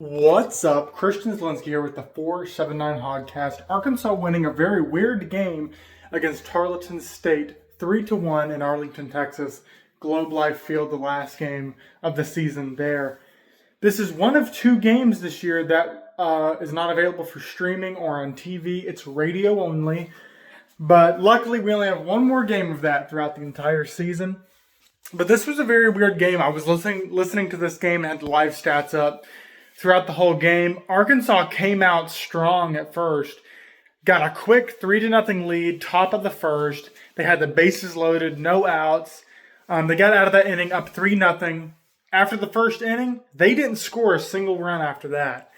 What's up? Christian Zielinski here with the 479 Hodcast. Arkansas winning a very weird game against Tarleton State 3-1 in Arlington, Texas. Globe Life Field, the last game of the season there. This is one of two games this year that is not available for streaming or on TV. It's radio only. But luckily, we only have one more game of that throughout the entire season. But this was a very weird game. I was listening to this game and had the live stats up throughout the whole game. Arkansas came out strong at first. Got a quick 3-0 lead, top of the first. They had the bases loaded, no outs. They got out of that inning up 3-0. After the first inning, they didn't score a single run after that.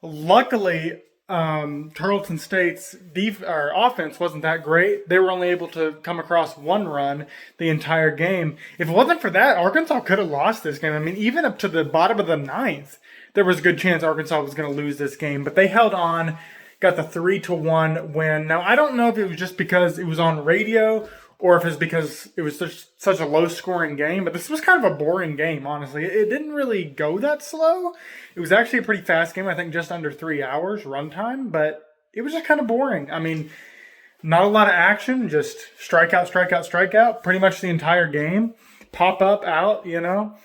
Luckily, Tarleton State's offense wasn't that great. They were only able to come across one run the entire game. If it wasn't for that, Arkansas could have lost this game. I mean, even up to the bottom of the ninth, there was a good chance Arkansas was going to lose this game. But they held on, got the 3-1 win. Now, I don't know if it was just because it was on radio or if it's because it was such a low-scoring game. But this was kind of a boring game, honestly. It didn't really go that slow. It was actually a pretty fast game, I think just under 3 hours runtime. But it was just kind of boring. I mean, not a lot of action, just strikeout, strikeout, strikeout, pretty much the entire game. Pop up, out, you know.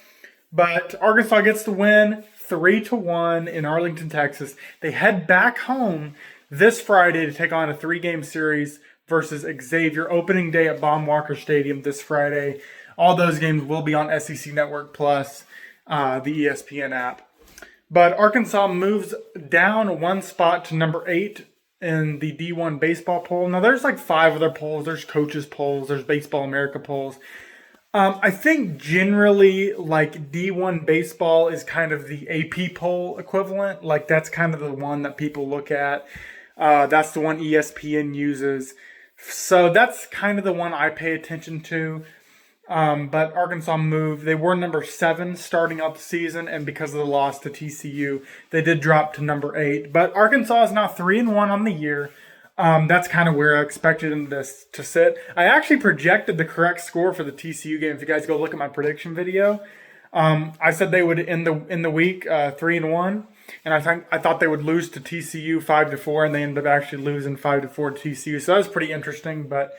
But Arkansas gets the win, 3-1 in Arlington, Texas. They head back home this Friday to take on a 3-game series versus Xavier. Opening day at Baum-Walker Stadium this Friday. All those games will be on SEC Network Plus, the ESPN app. But Arkansas moves down one spot to number 8 in the D1 baseball poll. Now, there's like 5 other polls. There's coaches polls. There's Baseball America polls. I think generally, like, D1 baseball is kind of the AP poll equivalent. Like, that's kind of the one that people look at. That's the one ESPN uses. So that's kind of the one I pay attention to. But Arkansas moved. They were number 7 starting out the season, and because of the loss to TCU, they did drop to number 8. But Arkansas is now 3-1 on the year. That's kind of where I expected them to sit. I actually projected the correct score for the TCU game. If you guys go look at my prediction video, I said they would end the week 3-1, and I thought they would lose to TCU 5-4, and they ended up actually losing 5-4 to TCU. So that was pretty interesting, but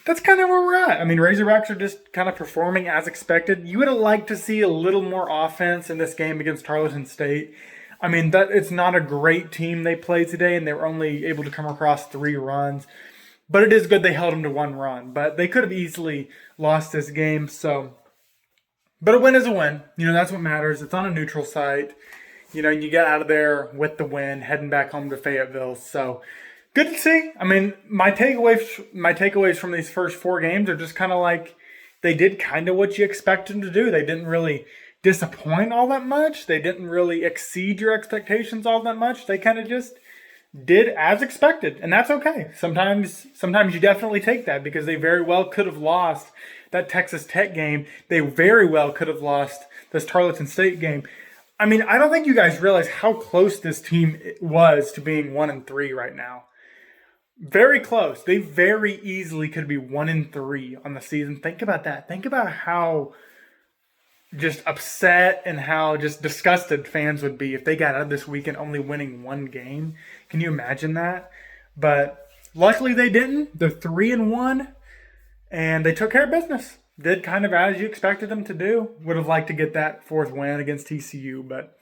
that's kind of where we're at. I mean, Razorbacks are just kind of performing as expected. You would have liked to see a little more offense in this game against Tarleton State. I mean, it's not a great team they played today, and they were only able to come across 3 runs. But it is good they held them to 1 run. But they could have easily lost this game. But a win is a win. You know, that's what matters. It's on a neutral site. You know, you get out of there with the win, heading back home to Fayetteville. So, good to see. I mean, my takeaways from these first 4 games are just kind of like they did kind of what you expect them to do. They didn't really disappoint all that much. They didn't really exceed your expectations all that much. They kind of just did as expected, and that's okay. Sometimes you definitely take that because they very well could have lost that Texas Tech game. They very well could have lost this Tarleton State game. I mean, I don't think you guys realize how close this team was to being 1-3 right now. Very close. They very easily could be 1-3 on the season. Think about that. Think about how just upset and how just disgusted fans would be if they got out of this weekend only winning 1 game. Can you imagine that? But luckily they didn't. They're 3-1, and they took care of business. Did kind of as you expected them to do. Would have liked to get that 4th win against TCU, but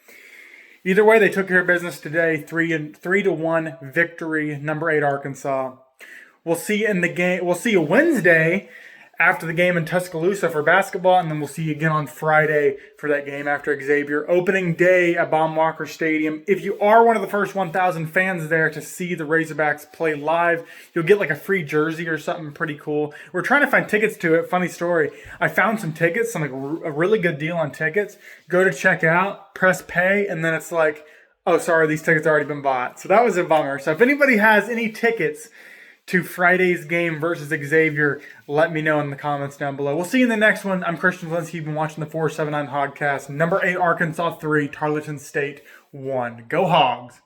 either way, they took care of business today. 3-1 victory, number 8 Arkansas. We'll see in the game. We'll see you Wednesday after the game in Tuscaloosa for basketball, and then we'll see you again on Friday for that game after Xavier. Opening day at Baum-Walker Stadium. If you are one of the first 1,000 fans there to see the Razorbacks play live, you'll get like a free jersey or something pretty cool. We're trying to find tickets to it. Funny story. I found some tickets, like a really good deal on tickets. Go to check out, press pay, and then it's like, oh, sorry, these tickets have already been bought. So that was a bummer. So if anybody has any tickets to Friday's game versus Xavier, let me know in the comments down below. We'll see you in the next one. I'm Christian Zielinski. You've been watching the 479 Hodcast. Number 8 Arkansas 3, Tarleton State 1. Go Hogs!